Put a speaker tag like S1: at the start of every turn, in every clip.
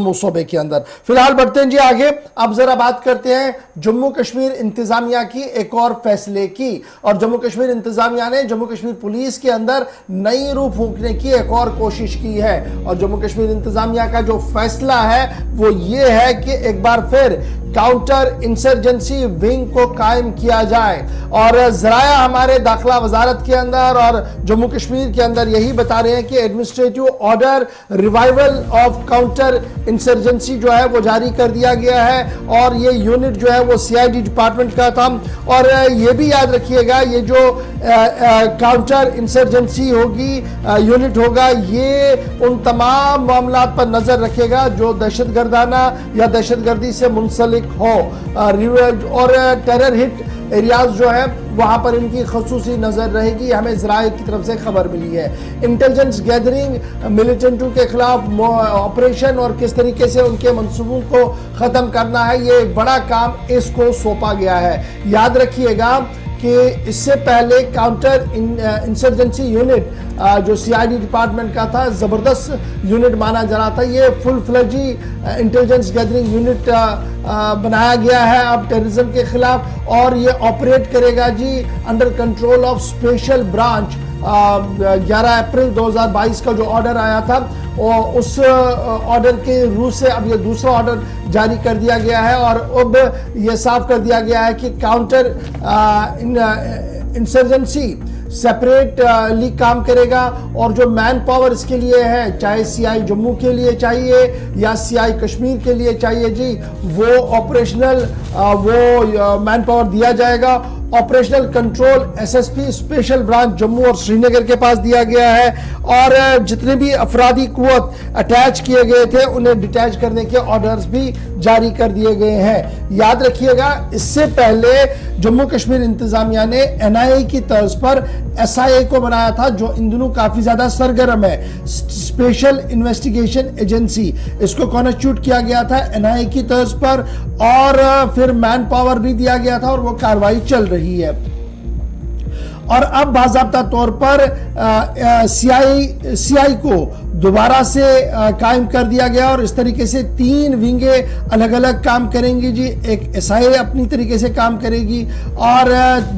S1: जम्मू सूबे के अंदर। फिलहाल बढ़ते हैं जी आगे। अब जरा बात करते हैं जम्मू कश्मीर इंतजामिया की एक और फैसले की। और जम्मू कश्मीर इंतजामिया ने जम्मू कश्मीर पुलिस के अंदर नई रूह फूंकने की एक और कोशिश की है। और जम्मू कश्मीर इंतजामिया का जो फैसला है वो ये है कि एक बार फिर काउंटर इंसर्जेंसी विंग को कायम किया जाए। और जराया हमारे दाखिला वजारत के अंदर और जम्मू कश्मीर के अंदर यही बता रहे हैं कि administrative order revival of counter insurgency जो है वो जारी कर दिया गया है। और ये यूनिट जो है वो सीआईडी डिपार्टमेंट का था। और ये भी याद रखिएगा, ये जो काउंटर इंसर्जेंसी होगी यूनिट होगा, ये उन तमाम मामला पर नजर रखेगा जो दहशतगर्दाना या दहशतगर्दी से मुंसलिक हो। और टेरर हिट एरियाज जो है वहां पर इनकी खसूसी नजर रहेगी। हमें ज़राए की तरफ से खबर मिली है। इंटेलिजेंस गैदरिंग, मिलिटेंटों के खिलाफ ऑपरेशन और किस तरीके से उनके मंसूबों को खत्म करना है, ये एक बड़ा काम इसको सौंपा गया है। याद रखिएगा कि इससे पहले काउंटर इंसर्जेंसी यूनिट जो सीआईडी डिपार्टमेंट का था, जबरदस्त यूनिट माना जा रहा था। ये फुल फ्लेजी इंटेलिजेंस गैदरिंग यूनिट बनाया गया है अब टेररिज्म के खिलाफ। और ये ऑपरेट करेगा जी under control of special branch. 11 अप्रैल 2022 का जो ऑर्डर आया था और उस ऑर्डर के रूह से अब ये दूसरा ऑर्डर जारी कर दिया गया है। और अब ये साफ कर दिया गया है कि काउंटर इंसर्जेंसी सेपरेटली काम करेगा। और जो मैन पावर इसके लिए है, चाहे सीआई जम्मू के लिए चाहिए या सीआई कश्मीर के लिए चाहिए जी, वो ऑपरेशनल वो मैन पावर दिया जाएगा। Operational control SSP special branch Jammu और श्रीनगर के पास दिया गया है। और जितने भी अफरादी कुव्वत अटैच किए गए थे उन्हें डिटैच करने के ऑर्डर्स भी जारी कर दिए गए हैं। याद रखिएगा, इससे पहले जम्मू कश्मीर इंतजामिया ने एनआईए की तर्ज पर एसआईए को बनाया था, जो इन दिनों काफी ज्यादा सरगर्म है, स्पेशल इन्वेस्टिगेशन एजेंसी। इसको कॉन्स्टिट्यूट किया गया था एनआईए की तर्ज पर और फिर मैन पावर भी दिया गया था और वो कार्रवाई चल रही है। और अब बाज़ाब्ता तौर पर सीआई को दोबारा से कायम कर दिया गया और इस तरीके से 3 विंगे अलग अलग काम करेंगी जी। एक एसआईए अपनी तरीके से काम करेगी और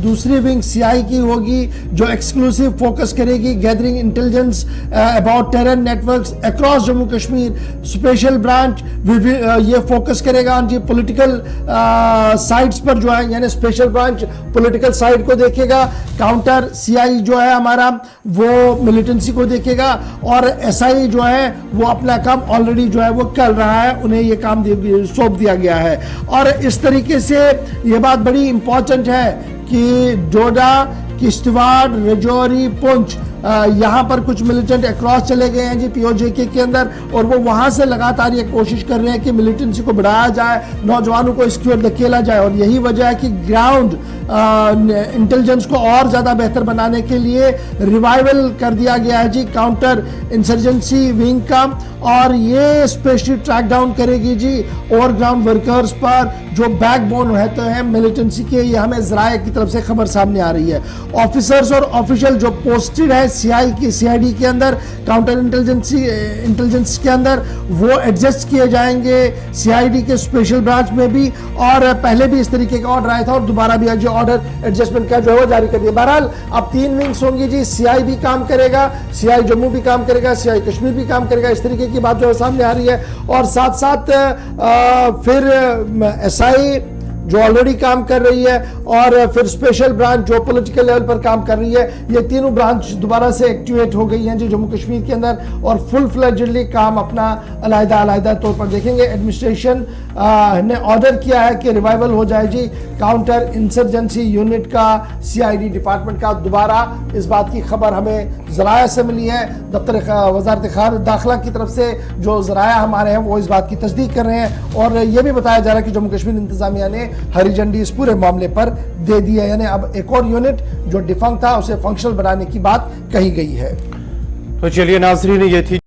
S1: दूसरी विंग सीआई की होगी जो एक्सक्लूसिव फोकस करेगी gathering intelligence about terror networks across Jammu Kashmir. Special branch ये फोकस करेगा जी पॉलिटिकल साइड्स पर जो है, यानी स्पेशल ब्रांच पॉलिटिकल साइड को देखेगा, काउंटर सीआई जो है हमारा वो मिलिटेंसी को देखेगा और एसआई जो है वो अपना काम ऑलरेडी जो है वो कर रहा है, उन्हें ये काम सौंप दिया गया है। और इस तरीके से ये बात बड़ी इंपॉर्टेंट है कि डोडा, किश्तवाड़, राजौरी, पुंछ यहाँ पर कुछ मिलिटेंट अक्रॉस चले गए हैं जी पीओजेके के अंदर। और वो वहाँ से लगातार ये कोशिश कर रहे हैं कि मिलिटेंसी को बढ़ाया जाए, नौजवानों को इसकी ओर धकेला जाए। और यही वजह है कि ग्राउंड इंटेलिजेंस को और ज़्यादा बेहतर बनाने के लिए रिवाइवल कर दिया गया है जी काउंटर इंसर्जेंसी विंग का। और ये स्पेशली ट्रैक डाउन करेगी जी ओवरग्राउंड वर्कर्स पर जो बैकबोन रहते हैं मिलिटेंसी के। ये हमें ज़राए की तरफ से खबर सामने आ रही है। ऑफिसर्स और ऑफिशियल जो पोस्टेड है सीआई की सीआईडी के अंदर, काउंटर इंटेलिजेंस के अंदर, वो एडजस्ट किए जाएंगे सीआईडी के स्पेशल ब्रांच में भी। और पहले भी इस तरीके का ऑर्डर आया था और दोबारा भी जो ऑर्डर एडजस्टमेंट का जो है वो जारी कर दिया। बहरहाल अब 3 विंग्स होंगी जी, सीआई भी काम करेगा, सीआई जम्मू भी काम करेगा, सीआई कश्मीर भी काम करेगा। इस तरीके की बात जो है सामने आ रही है। और साथ साथ फिर एसआई जो ऑलरेडी काम कर रही है और फिर स्पेशल ब्रांच जो पॉलिटिकल लेवल पर काम कर रही है, ये तीनों ब्रांच दोबारा से एक्टिवेट हो गई हैं जो जम्मू कश्मीर के अंदर और फुल फ्लेजेडली काम अपना अलग-अलग तौर पर देखेंगे। एडमिनिस्ट्रेशन ने ऑर्डर किया है कि रिवाइवल हो जाए जी काउंटर इंसर्जेंसी यूनिट का, सीआईडी डिपार्टमेंट का। दोबारा इस बात की खबर हमें ज़राया से मिली है, दफ्तर वज़ारत दाखिला की तरफ से जो ज़राया हमारे हैं वो इस बात की तस्दीक कर रहे हैं। और ये भी बताया जा रहा है कि जम्मू कश्मीर इंतजामिया ने हरी झंडी इस पूरे मामले पर दे दी है, यानी अब एक और यूनिट जो डिफंक्ट था उसे फंक्शनल बनाने की बात कही गई है।
S2: तो चलिए नाज़रीन, ये थी